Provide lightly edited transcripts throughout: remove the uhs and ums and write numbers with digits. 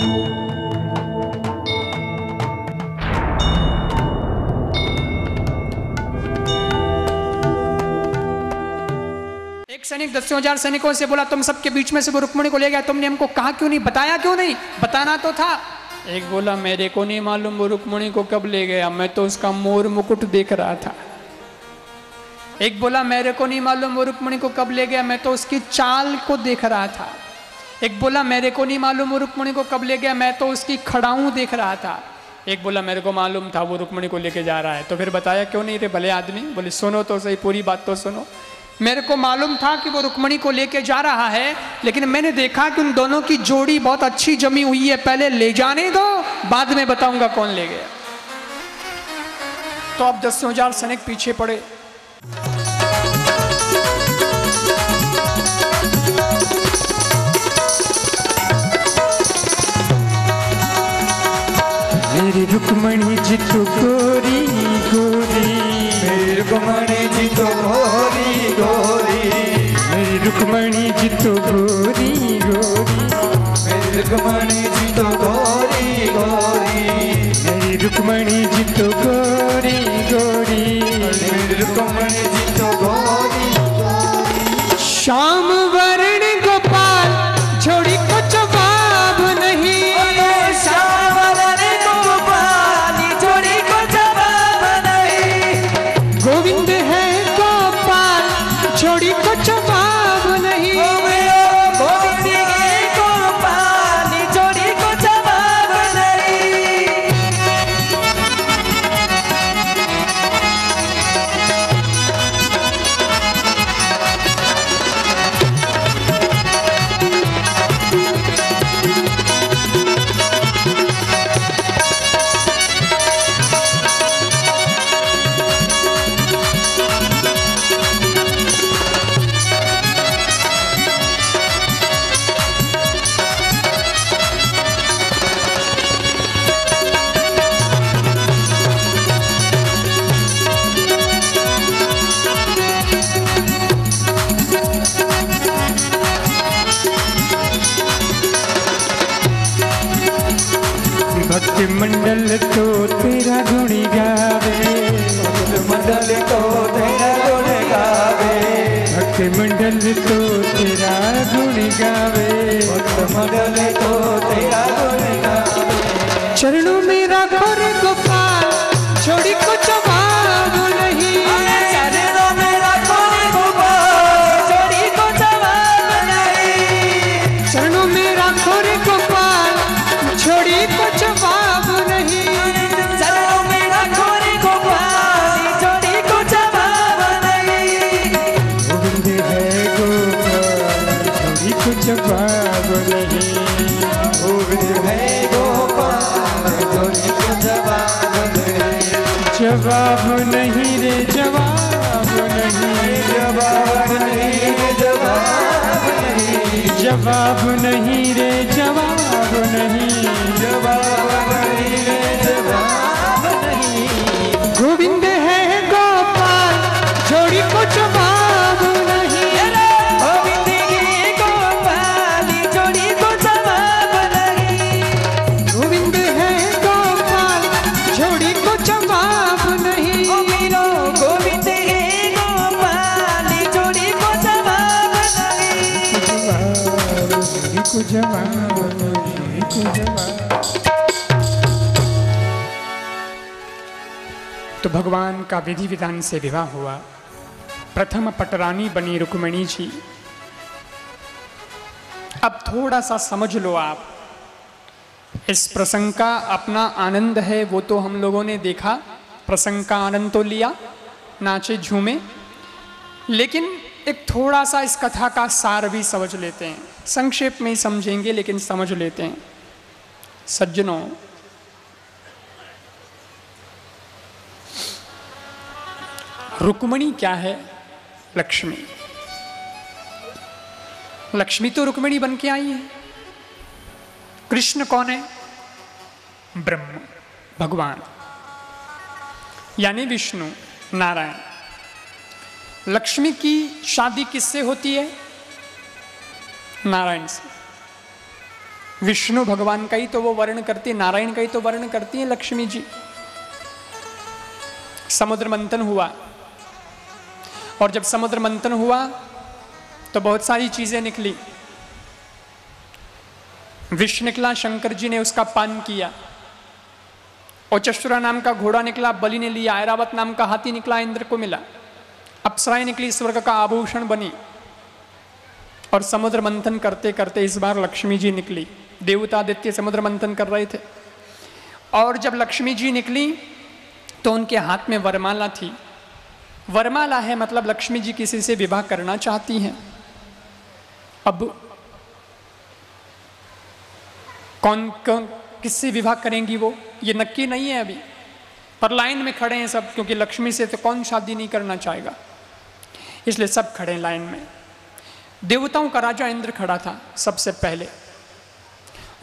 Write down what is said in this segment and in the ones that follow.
एक सैनिक 10,000 सैनिकों से बोला, तुम सबके बीच में से वो रुक्मिणी को ले गया, तुमने हमको कहा क्यों नहीं, बताया क्यों नहीं? बताना तो था। एक बोला, मेरे को नहीं मालूम वो रुक्मिणी को कब ले गया, मैं तो उसका मोर मुकुट देख रहा था। एक बोला, मेरे को नहीं मालूम वो रुक्मिणी को कब ले गया, मैं तो उसकी चाल को देख रहा था। एक बोला, मेरे को नहीं मालूम वो रुक्मिणी को कब ले गया, मैं तो उसकी खड़ाऊं देख रहा था। एक बोला, मेरे को मालूम था वो रुक्मिणी को लेके जा रहा है, तो फिर बताया क्यों नहीं रे भले आदमी? बोले, सुनो तो सही, पूरी बात तो सुनो। मेरे को मालूम था कि वो रुक्मिणी को लेके जा रहा है, लेकिन मैंने देखा कि उन दोनों की जोड़ी बहुत अच्छी जमी हुई है, पहले ले जाने दो, बाद में बताऊंगा कौन ले गया। तो अब 10,000 सैनिक पीछे पड़े। मेरी रुक्मिणी जी तो गोरी गोरी, मेरी रुक्मिणी जी तो गोरी गोरी, मेरी रुक्मिणी जी तो गोरी गोरी, मेरी रुक्मिणी जी तो गोरी गोरी, मेरी रुक्मिणी जी तो गोरी गोरी, मेरी रुक्मिणी जी तो गोरी गोरी। श्याम वर्ण गोपाल छोड़ी को जवाब नहीं, श्याम वर्ण गोपाल छोड़ी को जवाब नहीं, गोविंद है गोपाल छोड़ी को जवाब नहीं, गोविंद है गोपाल छोड़ी को जवाब नहीं। भक्त मंडल तो तेरा गुणी गावे, मंडल तो तेरा गुण गावे, भक्त मंडल तो तेरा गुणी गावे, मंडल तो तेरा गुण गावे। चरणों में राखो रे गोपाल छोड़ी को जवाब नहीं, चरणों में राखो रे गोपाल छोड़ी को जवाब नहीं, चरणों में राखो रे गोपाल छोड़ी को जवाब नहीं, चरणों में राखो रे गोपाल छोड़ी को जवाब नहीं। गोविंद है गोपाल छोड़ी को जवाब नहीं, गोविंद है गोपाल छोड़ी को जवाब नहीं, जवाब नहीं रे जवाब नहीं, जवाब नहीं रे जवाब नहीं, जवाब नहीं रे जवाब नहीं, जवाब नहीं रे जवाब नहीं। गोविंद है गोपाल छोड़ी को जवाब नहीं, गोविंद है गोपाल छोड़ी को जवाब नहीं, गोविंद है गोपाल छोड़ी को जवाब नहीं, गोविंद है गोपाल छोड़ी को जवाब नहीं, को जवाब नहीं, को जवाब। तो भगवान का विधि विधान से विवाह हुआ। प्रथम पटरानी बनी रुक्मिणी जी। अब थोड़ा सा समझ लो आप, इस प्रसंग का अपना आनंद है, वो तो हम लोगों ने देखा, प्रसंग का आनंद तो लिया, नाचे झूमे, लेकिन एक थोड़ा सा इस कथा का सार भी समझ लेते हैं। संक्षेप में ही समझेंगे लेकिन समझ लेते हैं। सज्जनों, रुक्मिणी क्या है? लक्ष्मी। लक्ष्मी तो रुक्मिणी बन के आई है। कृष्ण कौन है? ब्रह्म, भगवान, यानी विष्णु नारायण। लक्ष्मी की शादी किससे होती है? नारायण से। विष्णु भगवान का ही तो वो वर्ण करती है, नारायण का ही तो वर्ण करती है लक्ष्मी जी। समुद्र मंथन हुआ, और जब समुद्र मंथन हुआ तो बहुत सारी चीजें निकली। विष निकला, शंकर जी ने उसका पान किया। ओचश्रुरा नाम का घोड़ा निकला, बलि ने लिया। ऐरावत नाम का हाथी निकला, इंद्र को मिला। अप्सराएं निकली, स्वर्ग का आभूषण बनी। और समुद्र मंथन करते करते इस बार लक्ष्मी जी निकली। देवता आदित्य समुद्र मंथन कर रहे थे, और जब लक्ष्मी जी निकली तो उनके हाथ में वरमाला थी। वरमाला है मतलब लक्ष्मी जी किसी से विवाह करना चाहती हैं। अब कौन कौन किससे विवाह करेंगी वो, ये नक्की नहीं है अभी, पर लाइन में खड़े हैं सब, क्योंकि लक्ष्मी से तो कौन शादी नहीं करना चाहेगा, इसलिए सब खड़े हैं लाइन में। देवताओं का राजा इंद्र खड़ा था सबसे पहले,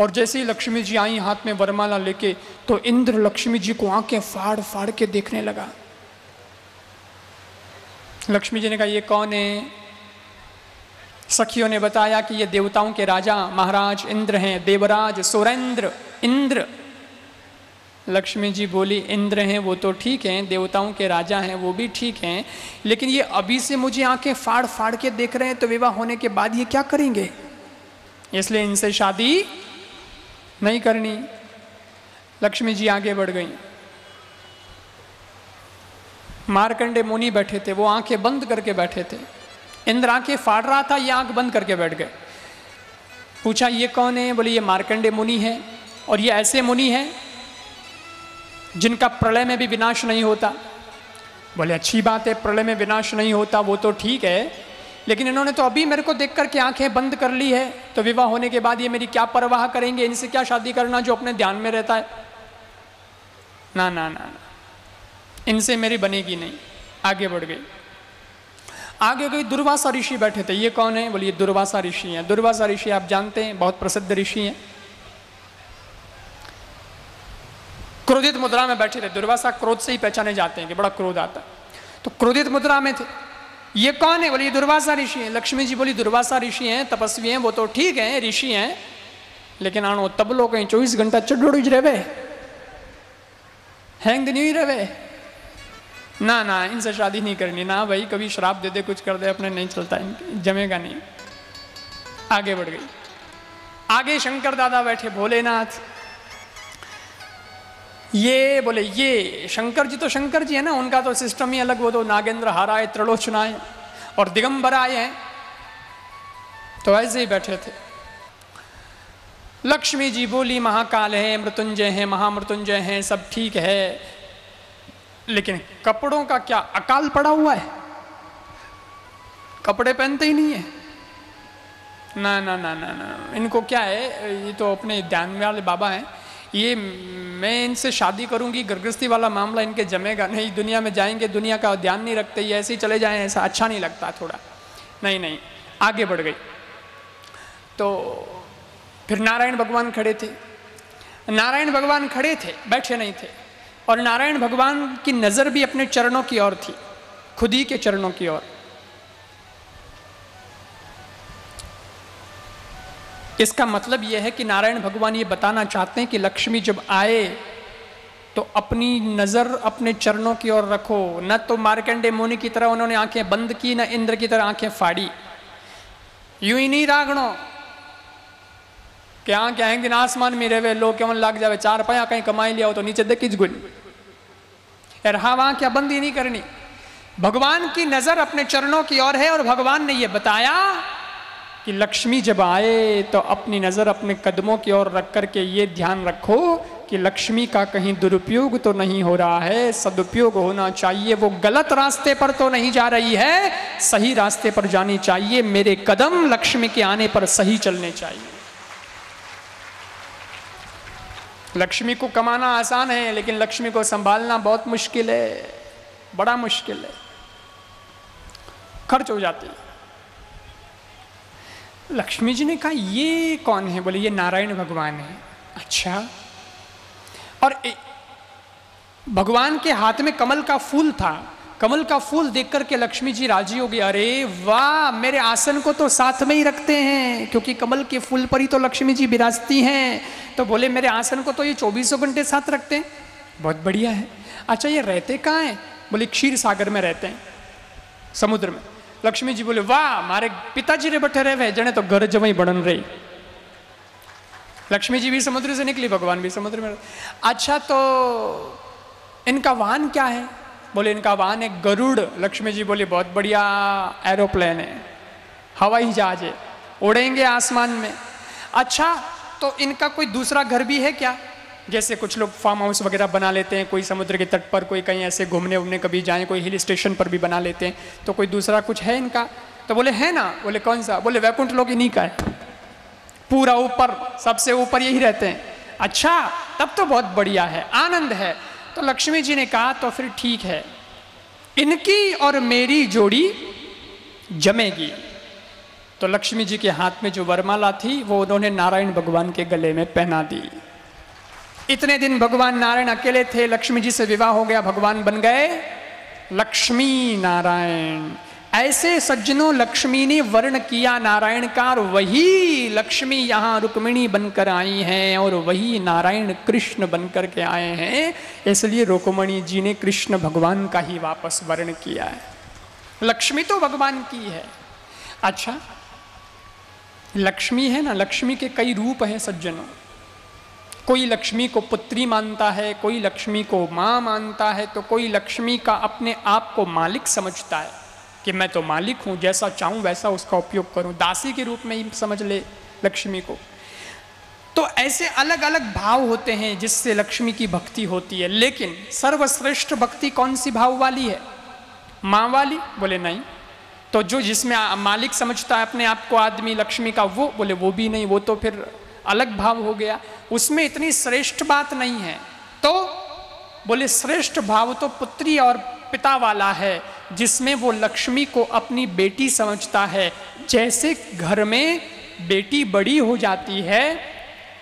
और जैसे ही लक्ष्मी जी आई हाथ में वरमाला लेके, तो इंद्र लक्ष्मी जी को आंखें फाड़ फाड़ के देखने लगा। लक्ष्मी जी ने कहा ये कौन है? सखियों ने बताया कि ये देवताओं के राजा महाराज इंद्र हैं, देवराज सुरेंद्र इंद्र। लक्ष्मी जी बोली इंद्र हैं वो तो ठीक हैं, देवताओं के राजा हैं वो भी ठीक हैं, लेकिन ये अभी से मुझे आंखें फाड़ फाड़ के देख रहे हैं, तो विवाह होने के बाद ये क्या करेंगे, इसलिए इनसे शादी नहीं करनी। लक्ष्मी जी आगे बढ़ गई। मार्कंडे मुनि बैठे थे, वो आंखें बंद करके बैठे थे। इंद्र आंखें फाड़ रहा था, ये आंख बंद करके बैठ गए। पूछा ये कौन है? बोले ये मार्कंडे मुनि है, और ये ऐसे मुनि हैं जिनका प्रलय में भी विनाश नहीं होता। बोले अच्छी बात है, प्रलय में विनाश नहीं होता वो तो ठीक है, लेकिन इन्होंने तो अभी मेरे को देख करके आंखें बंद कर ली है, तो विवाह होने के बाद ये मेरी क्या परवाह करेंगे, इनसे क्या शादी करना जो अपने ध्यान में रहता है। ना ना ना, इनसे मेरी बनेगी नहीं। आगे बढ़ गई। आगे गई, दुर्वासा ऋषि बैठे थे। ये कौन है? बोलिए दुर्वासा ऋषि हैं। दुर्वासा ऋषि आप जानते हैं, बहुत प्रसिद्ध ऋषि हैं। क्रोधित मुद्रा में बैठे थे। दुर्वासा क्रोध से ही पहचाने जाते हैं कि बड़ा क्रोध आता है, तो क्रोधित मुद्रा में थे। ये कौन है? बोलिए दुर्वासा ऋषि हैं। लक्ष्मी जी बोली दुर्वासा ऋषि हैं, तपस्वी हैं, वो तो ठीक है, ऋषि हैं, लेकिन आणो तब लोग कहीं 24 घंटा चढ़ोड़ी रहे, हैंग नहीं रहे। ना ना, इनसे शादी नहीं करनी। ना भाई, कभी श्राप दे दे, कुछ कर दे, अपने नहीं चलता, इनके जमेगा नहीं। आगे बढ़ गई। आगे शंकर दादा बैठे, भोलेनाथ। ये बोले ये शंकर जी तो शंकर जी है ना, उनका तो सिस्टम ही अलग। वो तो नागेंद्र हाराय त्रिलोचनाय और दिगंबराय हैं, तो ऐसे ही बैठे थे। लक्ष्मी जी बोली महाकाल है, मृत्युंजय है, महामृत्युंजय हैं, सब ठीक है, लेकिन कपड़ों का क्या अकाल पड़ा हुआ है, कपड़े पहनते ही नहीं है। ना ना ना ना ना, इनको क्या है, ये तो अपने ध्यान में वाले बाबा हैं, ये मैं इनसे शादी करूंगी, गृहस्थी वाला मामला इनके जमेगा नहीं, दुनिया में जाएंगे, दुनिया का ध्यान नहीं रखते, ये ऐसे ही चले जाएं, ऐसा अच्छा नहीं लगता थोड़ा। नहीं नहीं, आगे बढ़ गई। तो फिर नारायण भगवान खड़े थे। नारायण भगवान खड़े थे, बैठे नहीं थे, और नारायण भगवान की नज़र भी अपने चरणों की ओर थी, खुद ही के चरणों की ओर। इसका मतलब यह है कि नारायण भगवान ये बताना चाहते हैं कि लक्ष्मी जब आए तो अपनी नज़र अपने चरणों की ओर रखो। न तो मार्कंडे मुनि की तरह उन्होंने आंखें बंद की, न इंद्र की तरह आंखें फाड़ी। यूं ही नहीं रागणो क्या क्या दिन आसमान में रहे लोग केवल लाग जावे, 4 पाया कहीं कमाई लिया हो तो नीचे देखी गुल। रहा वहां क्या बंदी नहीं करनी। भगवान की नजर अपने चरणों की ओर है, और भगवान ने यह बताया कि लक्ष्मी जब आए तो अपनी नजर अपने कदमों की ओर रख करके ये ध्यान रखो कि लक्ष्मी का कहीं दुरुपयोग तो नहीं हो रहा है, सदुपयोग होना चाहिए। वो गलत रास्ते पर तो नहीं जा रही है, सही रास्ते पर जानी चाहिए। मेरे कदम लक्ष्मी के आने पर सही चलने चाहिए। लक्ष्मी को कमाना आसान है, लेकिन लक्ष्मी को संभालना बहुत मुश्किल है, बड़ा मुश्किल है, खर्च हो जाती है। लक्ष्मी जी ने कहा ये कौन है? बोले ये नारायण भगवान है। अच्छा, और भगवान के हाथ में कमल का फूल था, कमल का फूल देख करके लक्ष्मी जी राजी हो गई, अरे वाह, मेरे आसन को तो साथ में ही रखते हैं, क्योंकि कमल के फूल पर ही तो लक्ष्मी जी विराजती हैं। तो बोले मेरे आसन को तो ये 24 घंटे साथ रखते हैं, बहुत बढ़िया है। अच्छा ये रहते कहाँ हैं? बोले क्षीर सागर में रहते हैं, समुद्र में। लक्ष्मी जी बोले वाह, हमारे पिताजी रे बैठे रहे जने तो घर जवई बढ़न रही। लक्ष्मी जी भी समुद्र से निकली, भगवान भी समुद्र में। अच्छा तो इनका वाहन क्या है? बोले इनका वाहन है गरुड़। लक्ष्मी जी बोले बहुत बढ़िया एरोप्लेन है, हवाई जहाज है, उड़ेंगे आसमान में। अच्छा तो इनका कोई दूसरा घर भी है क्या? जैसे कुछ लोग फार्म हाउस वगैरह बना लेते हैं, कोई समुद्र के तट पर, कोई कहीं ऐसे घूमने उमने कभी जाएं, कोई हिल स्टेशन पर भी बना लेते हैं, तो कोई दूसरा कुछ है इनका? तो बोले है ना। बोले कौन सा? बोले वैकुंठ लोक इन्हीं का है, पूरा ऊपर, सबसे ऊपर यही रहते हैं। अच्छा तब तो बहुत बढ़िया है, आनंद है। तो लक्ष्मी जी ने कहा तो फिर ठीक है, इनकी और मेरी जोड़ी जमेगी। तो लक्ष्मी जी के हाथ में जो वरमाला थी वो उन्होंने नारायण भगवान के गले में पहना दी। इतने दिन भगवान नारायण अकेले थे, लक्ष्मी जी से विवाह हो गया, भगवान बन गए लक्ष्मी नारायण। ऐसे सज्जनों लक्ष्मी ने वर्ण किया नारायण का, और वही लक्ष्मी यहाँ रुक्मिणी बनकर आई हैं और वही नारायण कृष्ण बनकर के आए हैं। इसलिए रुक्मिणी जी ने कृष्ण भगवान का ही वापस वर्ण किया है, लक्ष्मी तो भगवान की है। अच्छा लक्ष्मी है ना, लक्ष्मी के कई रूप हैं सज्जनों। कोई लक्ष्मी को पुत्री मानता है, कोई लक्ष्मी को माँ मानता है, तो कोई लक्ष्मी का अपने आप को मालिक समझता है कि मैं तो मालिक हूँ, जैसा चाहूँ वैसा उसका उपयोग करूँ, दासी के रूप में ही समझ ले लक्ष्मी को। तो ऐसे अलग अलग भाव होते हैं जिससे लक्ष्मी की भक्ति होती है। लेकिन सर्वश्रेष्ठ भक्ति कौन सी भाव वाली है? माँ वाली? बोले नहीं। तो जो जिसमें मालिक समझता है अपने आप को आदमी लक्ष्मी का, वो? बोले वो भी नहीं, वो तो फिर अलग भाव हो गया, उसमें इतनी श्रेष्ठ बात नहीं है। तो बोले श्रेष्ठ भाव तो पुत्री और पिता वाला है, जिसमें वो लक्ष्मी को अपनी बेटी समझता है। जैसे घर में बेटी बड़ी हो जाती है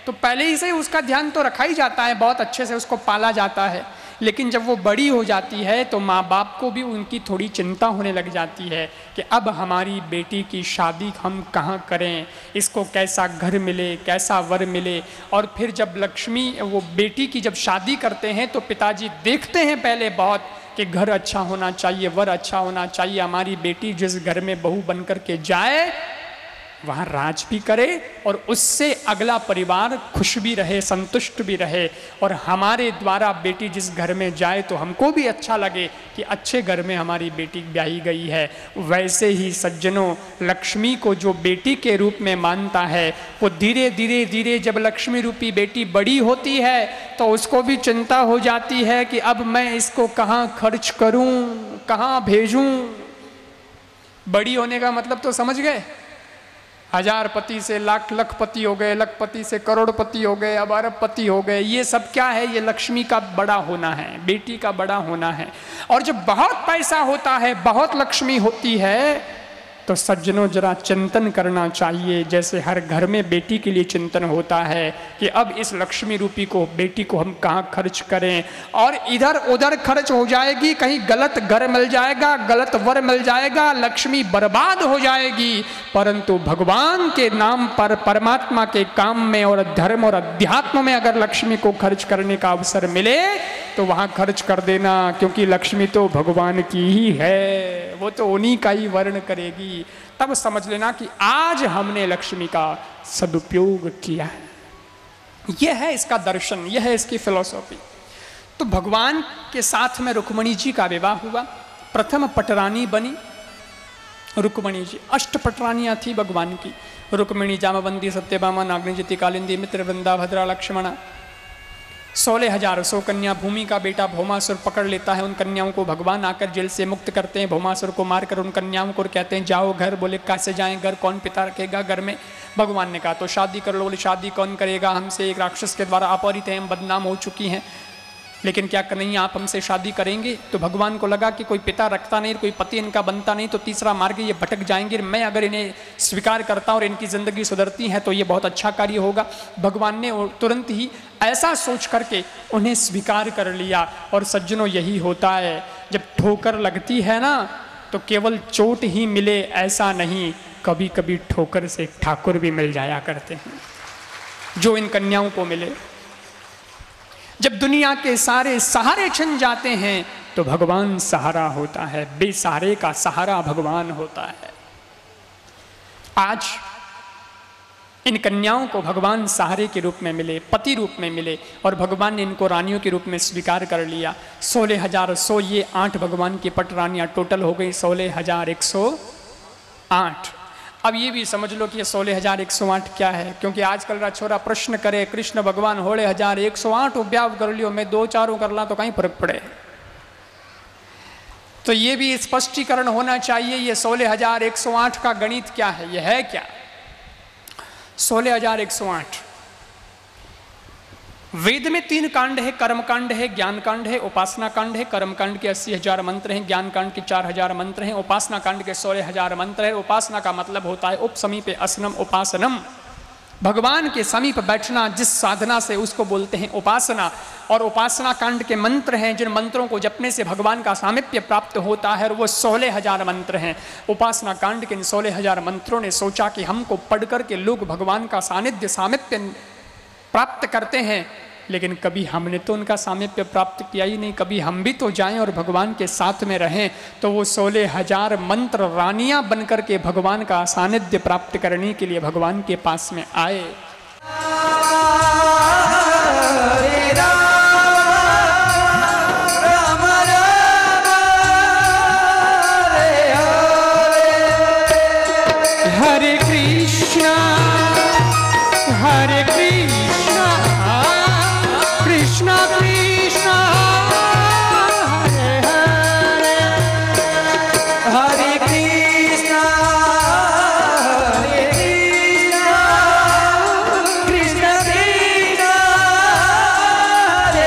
तो पहले ही से उसका ध्यान तो रखा ही जाता है, बहुत अच्छे से उसको पाला जाता है, लेकिन जब वो बड़ी हो जाती है तो माँ बाप को भी उनकी थोड़ी चिंता होने लग जाती है कि अब हमारी बेटी की शादी हम कहाँ करें, इसको कैसा घर मिले, कैसा वर मिले। और फिर जब लक्ष्मी वो बेटी की जब शादी करते हैं तो पिताजी देखते हैं पहले बहुत कि घर अच्छा होना चाहिए, वर अच्छा होना चाहिए, हमारी बेटी जिस घर में बहू बन कर के जाए वहाँ राज भी करे और उससे अगला परिवार खुश भी रहे, संतुष्ट भी रहे, और हमारे द्वारा बेटी जिस घर में जाए तो हमको भी अच्छा लगे कि अच्छे घर में हमारी बेटी ब्याही गई है। वैसे ही सज्जनों लक्ष्मी को जो बेटी के रूप में मानता है वो धीरे धीरे धीरे जब लक्ष्मी रूपी बेटी बड़ी होती है तो उसको भी चिंता हो जाती है कि अब मैं इसको कहाँ खर्च करूँ, कहाँ भेजूँ। बड़ी होने का मतलब तो समझ गए, 1000 पति से लाख लखपति हो गए, लखपति से करोड़पति हो गए, अब अरबपति हो गए। ये सब क्या है? ये लक्ष्मी का बड़ा होना है, बेटी का बड़ा होना है। और जब बहुत पैसा होता है, बहुत लक्ष्मी होती है, तो सज्जनों जरा चिंतन करना चाहिए। जैसे हर घर में बेटी के लिए चिंतन होता है कि अब इस लक्ष्मी रूपी को बेटी को हम कहाँ खर्च करें, और इधर उधर खर्च हो जाएगी, कहीं गलत घर मिल जाएगा, गलत वर मिल जाएगा, लक्ष्मी बर्बाद हो जाएगी। परंतु भगवान के नाम पर, परमात्मा के काम में और धर्म और अध्यात्म में अगर लक्ष्मी को खर्च करने का अवसर मिले तो वहाँ खर्च कर देना, क्योंकि लक्ष्मी तो भगवान की ही है, वो तो उन्हीं का ही वर्ण करेगी। तब समझ लेना कि आज हमने लक्ष्मी का सदुपयोग किया है। यह है इसका दर्शन, यह है इसकी फिलॉसफी। तो भगवान के साथ में रुक्मिणी जी का विवाह हुआ। प्रथम पटरानी बनी रुक्मिणी जी। 8 पटरानियां थी भगवान की, रुक्मिणी, जामवंती, सत्यभामा, नागनिजति, कालिंदी, मित्रवृंदा, भद्रा, लक्ष्मणा। 16,000 100 कन्या। भूमि का बेटा भौमासुर पकड़ लेता है उन कन्याओं को, भगवान आकर जेल से मुक्त करते हैं, भौमासुर को मारकर उन कन्याओं को कहते हैं जाओ घर। बोले कैसे जाएं घर, कौन पिता रखेगा घर में? भगवान ने कहा तो शादी कर लो। बोले शादी कौन करेगा, हमसे एक राक्षस के द्वारा अपहरित हैं, हम बदनाम हो चुकी हैं, लेकिन क्या नहीं आप हमसे शादी करेंगे? तो भगवान को लगा कि कोई पिता रखता नहीं, कोई पति इनका बनता नहीं, तो तीसरा मार्ग ये भटक जाएंगे। मैं अगर इन्हें स्वीकार करता और इनकी ज़िंदगी सुधरती है तो ये बहुत अच्छा कार्य होगा। भगवान ने तुरंत ही ऐसा सोच करके उन्हें स्वीकार कर लिया। और सज्जनों यही होता है, जब ठोकर लगती है ना तो केवल चोट ही मिले ऐसा नहीं, कभी कभी ठोकर से ठाकुर भी मिल जाया करते हैं, जो इन कन्याओं को मिले। जब दुनिया के सारे सहारे छिन जाते हैं तो भगवान सहारा होता है, बेसहारे का सहारा भगवान होता है। आज इन कन्याओं को भगवान सहारे के रूप में मिले, पति रूप में मिले, और भगवान ने इनको रानियों के रूप में स्वीकार कर लिया। 16,100 ये 8 भगवान की पट रानियां टोटल हो गई 16,108। अब ये भी समझ लो कि ये 16,108 क्या है, क्योंकि आजकल का छोरा प्रश्न करे कृष्ण भगवान 16,108 ब्याह कर लियो, मैं 2-4 कर ला तो कहीं फर्क पड़े। तो ये भी स्पष्टीकरण होना चाहिए, ये 16,108 का गणित क्या है, ये है क्या 16,108। वेद में 3 कांड है, कर्म कांड है, ज्ञान कांड है, उपासना कांड है। कर्म कांड के 80,000 मंत्र हैं, ज्ञान कांड के 4,000 मंत्र हैं, उपासना कांड के 16,000 मंत्र है। उपासना का मतलब होता है उप समीपे असनम उपासनम, भगवान के समीप बैठना, जिस साधना से उसको बोलते हैं उपासना। और उपासना कांड के मंत्र हैं, जिन मंत्रों को जपने से भगवान का सामीप्य प्राप्त होता है, और वो 16,000 मंत्र हैं। उपासना कांड के इन 16,000 मंत्रों ने सोचा कि हमको पढ़ करके लोग भगवान का सानिध्य सामीप्य प्राप्त करते हैं, लेकिन कभी हमने तो उनका सामीप्य प्राप्त किया ही नहीं, कभी हम भी तो जाएं और भगवान के साथ में रहें। तो वो 16,000 मंत्र रानियां बनकर के भगवान का सानिध्य प्राप्त करने के लिए भगवान के पास में आए। हरे कृष्णा हरे कृष्णा कृष्णा कृष्णा हरे हरे, हरे कृष्णा कृष्णा कृष्णा हरे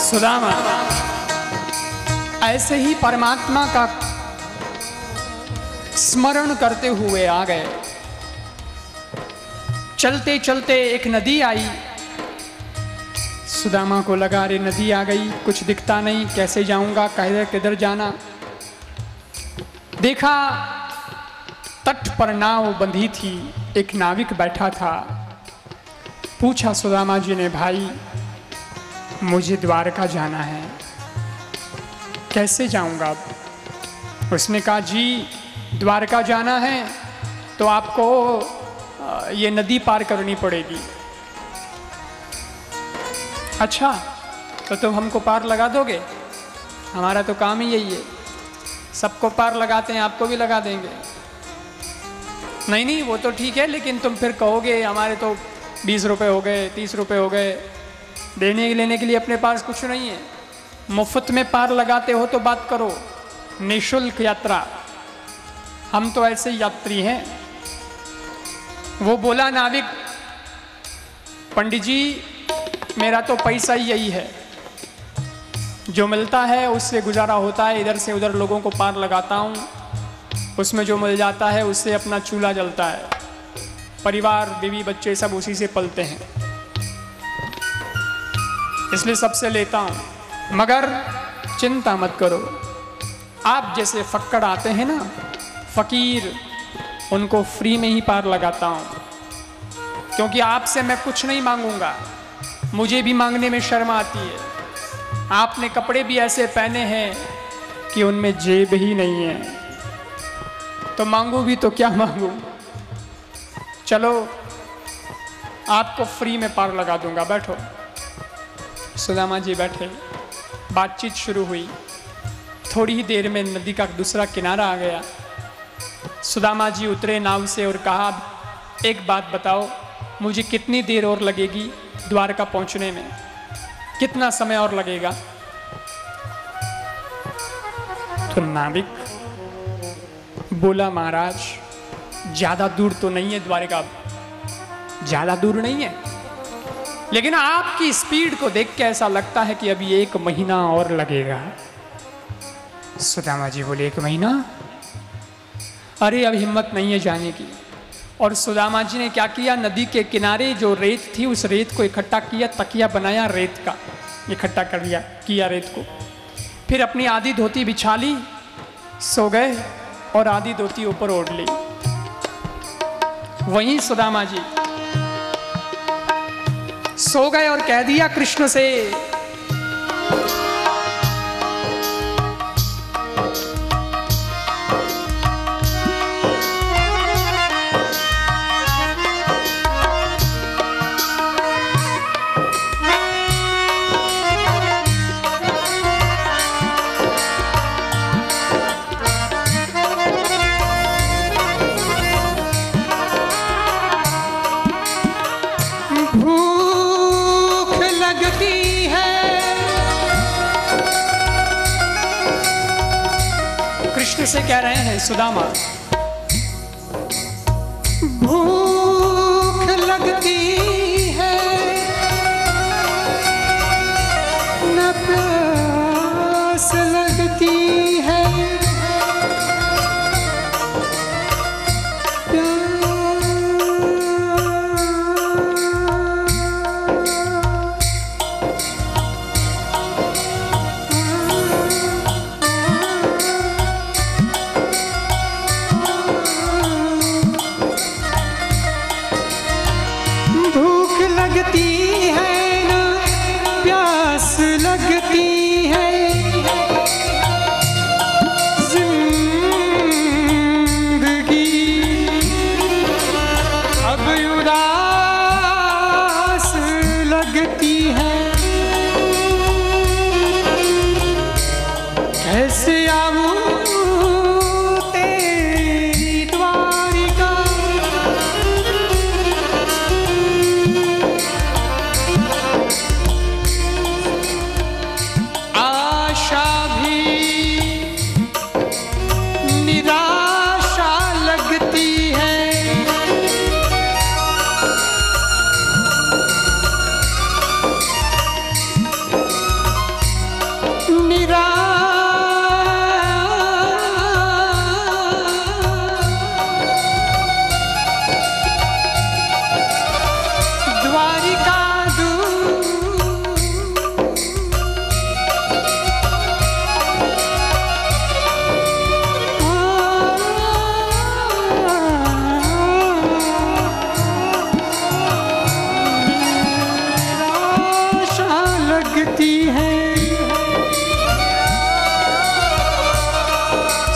सुदामा ऐसे ही परमात्मा का स्मरण करते हुए आ गए। चलते चलते एक नदी आई, सुदामा को लगा रे नदी आ गई, कुछ दिखता नहीं, कैसे जाऊंगा, किधर जाना। देखा तट पर नाव बंधी थी, एक नाविक बैठा था। पूछा सुदामा जी ने, भाई मुझे द्वारका जाना है, कैसे जाऊंगा अब। उसने कहा जी द्वारका जाना है तो आपको ये नदी पार करनी पड़ेगी। अच्छा तो तुम हमको पार लगा दोगे, हमारा तो काम ही यही है, सबको पार लगाते हैं, आपको भी लगा देंगे। नहीं नहीं वो तो ठीक है, लेकिन तुम फिर कहोगे हमारे तो 20 रुपए हो गए, 30 रुपए हो गए, देने लेने के लिए अपने पास कुछ नहीं है। मुफ्त में पार लगाते हो तो बात करो, निःशुल्क यात्रा, हम तो ऐसे यात्री हैं। वो बोला नाविक, पंडित जी मेरा तो पैसा ही यही है, जो मिलता है उससे गुजारा होता है, इधर से उधर लोगों को पार लगाता हूँ, उसमें जो मिल जाता है उससे अपना चूल्हा जलता है, परिवार बीवी बच्चे सब उसी से पलते हैं, इसलिए सबसे लेता हूँ। मगर चिंता मत करो, आप जैसे फक्कड़ आते हैं ना फकीर, उनको फ्री में ही पार लगाता हूँ, क्योंकि आपसे मैं कुछ नहीं मांगूंगा, मुझे भी मांगने में शर्म आती है। आपने कपड़े भी ऐसे पहने हैं कि उनमें जेब ही नहीं है, तो मांगू भी तो क्या मांगू। चलो आपको फ्री में पार लगा दूंगा, बैठो। सुदामा जी बैठे, बातचीत शुरू हुई। थोड़ी ही देर में नदी का दूसरा किनारा आ गया। सुदामा जी उतरे नाव से और कहा, एक बात बताओ, मुझे कितनी देर और लगेगी द्वारका पहुंचने में, कितना समय और लगेगा। तो नाविक बोला, महाराज ज्यादा दूर तो नहीं है द्वारका, ज्यादा दूर नहीं है, लेकिन आपकी स्पीड को देख के ऐसा लगता है कि अभी 1 महीना और लगेगा। सुदामा जी बोले, 1 महीना? अरे अब हिम्मत नहीं है जाने की। और सुदामा जी ने क्या किया, नदी के किनारे जो रेत थी उस रेत को इकट्ठा किया, तकिया बनाया रेत का, इकट्ठा कर लिया किया रेत को। फिर अपनी आधी धोती बिछा ली, सो गए और आधी धोती ऊपर ओढ़ ली। वहीं सुदामा जी सो गए और कह दिया कृष्ण से, से कह रहे हैं सुदामा, भूख लगती है न प्यास लगती है,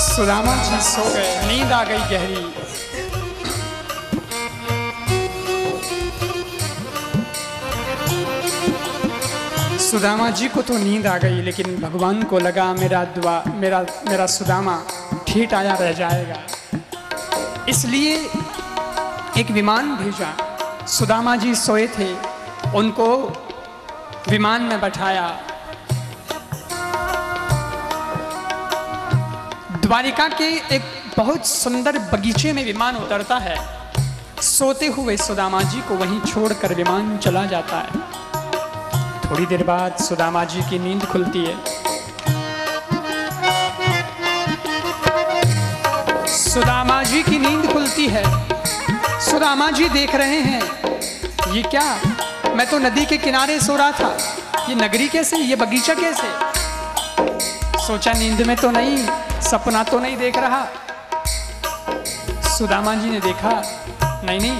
सुदामा जी सो गए, नींद आ गई गहरी। सुदामा जी को तो नींद आ गई, लेकिन भगवान को लगा मेरा सुदामा ठीक आया रह जाएगा, इसलिए एक विमान भेजा। सुदामा जी सोए थे, उनको विमान में बैठाया। द्वारिका के एक बहुत सुंदर बगीचे में विमान उतरता है। सोते हुए सुदामा जी को वहीं छोड़कर विमान चला जाता है। थोड़ी देर बाद सुदामा जी की नींद खुलती है। सुदामा जी की नींद खुलती है। सुदामा जी देख रहे हैं, ये क्या, मैं तो नदी के किनारे सो रहा था, ये नगरी कैसे, ये बगीचा कैसे। सोचा नींद में तो नहीं, सपना तो नहीं देख रहा। सुदामा जी ने देखा, नहीं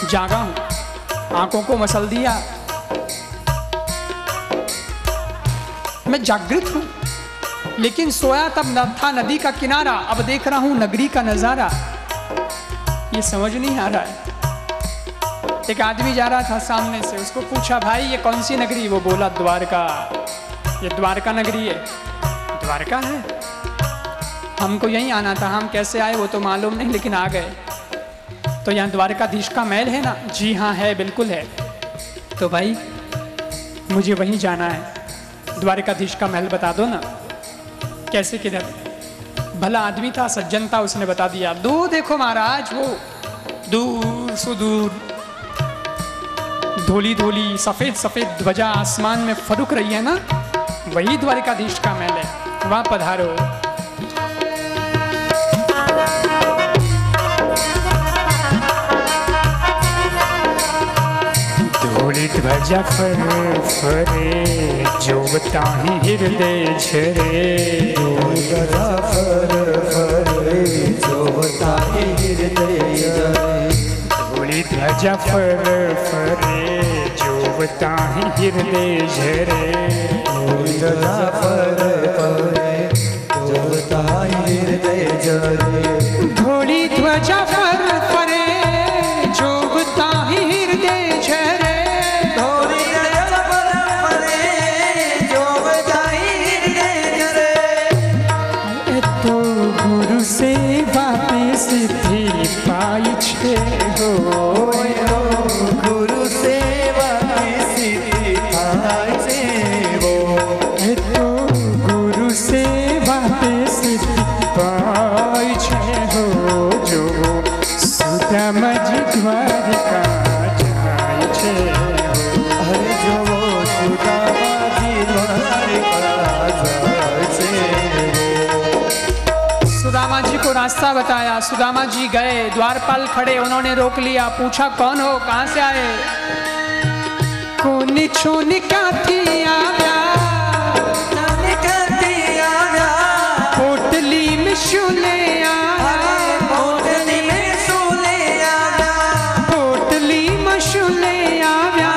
जागा हूं, आंखों को मसल दिया, मैं जागृत हूं, लेकिन सोया तब न था नदी का किनारा, अब देख रहा हूं नगरी का नजारा। ये समझ नहीं आ रहा है। एक आदमी जा रहा था सामने से, उसको पूछा, भाई ये कौन सी नगरी। वो बोला, द्वारका, ये द्वारका नगरी है। द्वारका है, हमको यहीं आना था, हम कैसे आए वो तो मालूम नहीं, लेकिन आ गए। तो यहाँ द्वारकाधीश का महल है ना। जी हाँ है, बिल्कुल है। तो भाई मुझे वहीं जाना है, द्वारकाधीश का महल बता दो ना। कैसे, किधर। भला आदमी था, सज्जन था, उसने बता दिया, दूर देखो महाराज, वो दूर सुदूर धोली धोली सफेद सफेद ध्वजा आसमान में फरुक रही है ना, वही द्वारकाधीश का महल है, वहां पधारो। ध्वजा फर फरे जो बताहि हृदय झरे। ध्वजा फर फरे जो बताहि हृदय झरे। धूली ध्वजा फर फरे जो बताहि हृदय झरे। ध्वजा फर फरे जो बताहि हृदय झरे। धूली ध्वजा फर फरे जो बताहि हृदय झरे। धूली ध्वजा फर फरे जो बताहि हृदय झरे। तो गुरु सेवा पे सिद्धि पाई छे हो। गुरु सेवा की सिद्धि पाई छे हो। तो गुरु सेवा पे सिद्धि पाई छे हो। जो सुदामा जी द्वारिका जाय छे हो। हरे जो सुदामा जी द्वारिका जाय छे हो। सुदामा जी को रास्ता बताया, सुदामा जी गए, द्वारपाल खड़े, उन्होंने रोक लिया, पूछा कौन हो, कहाँ से आए? कोनी छोनी क्या थी आव्या, पोटली में शूले आव्या, पोटली में शूले आव्या, पोटली में शूले आव्या,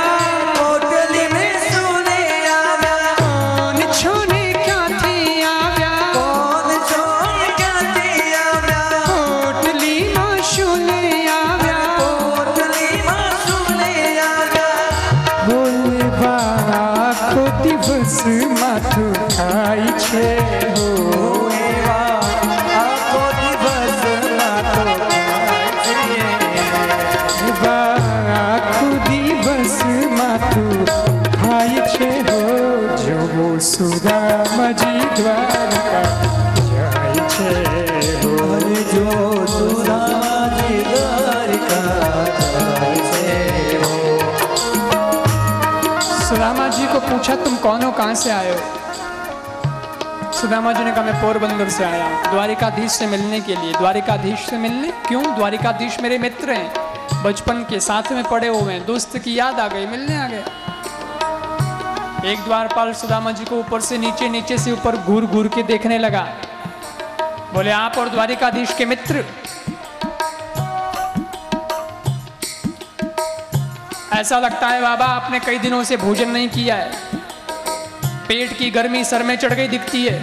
पोटली में शूले आव्या। कोनी छोनी क्या थी आव्या, कौन छोड़ क्या थी आव्या, पोटली में शूले आव्या, पोटली में शूले आव्या। बोले बा को दिवस माथु खाई छे हो। आखो दिवस माथो खाय छे। आखो दिवस माथु खाई छे हो। जो सुदामा जी द्वारका जाय छे हो। हरे जो सुदामा जी द्वारिका जाय छे हो। सुदामा जी को पूछा तुम कौन हो, कहाँ से आए हो? सुदामा जी ने कहा मैं पोरबंदर से आया हूँ द्वारिकाधीश से मिलने के लिए। द्वारिकाधीश से मिलने क्यों? द्वारिकाधीश मेरे मित्र हैं, बचपन के साथ में पड़े हुए हैं, दोस्त की याद आ गई, मिलने आ गए। एक द्वारपाल सुदामा जी को ऊपर से नीचे, नीचे से ऊपर घूर घूर के देखने लगा। बोले आप और द्वारिकाधीश के मित्र? ऐसा लगता है बाबा आपने कई दिनों से भोजन नहीं किया है, पेट की गर्मी सर में चढ़ गई दिखती है।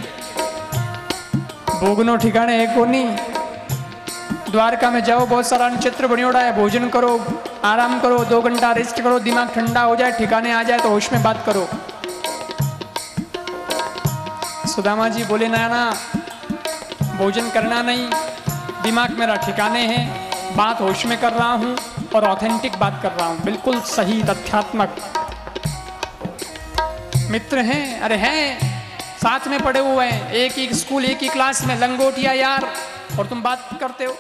भोगनो ठिकाने है कोनी। द्वारका में जाओ, बहुत सारा नक्षत्र बनियोड़ा है, भोजन करो, आराम करो, 2 घंटा रेस्ट करो, दिमाग ठंडा हो जाए, ठिकाने आ जाए तो होश में बात करो। सुदामा जी बोले ना ना, भोजन करना नहीं, दिमाग मेरा ठिकाने है, बात होश में कर रहा हूं और ऑथेंटिक बात कर रहा हूं, बिल्कुल सही तथ्यात्मक। मित्र हैं? अरे हैं, साथ में पढ़े हुए हैं, एक ही स्कूल एक ही क्लास में, लंगोटिया यार, और तुम बात करते हो।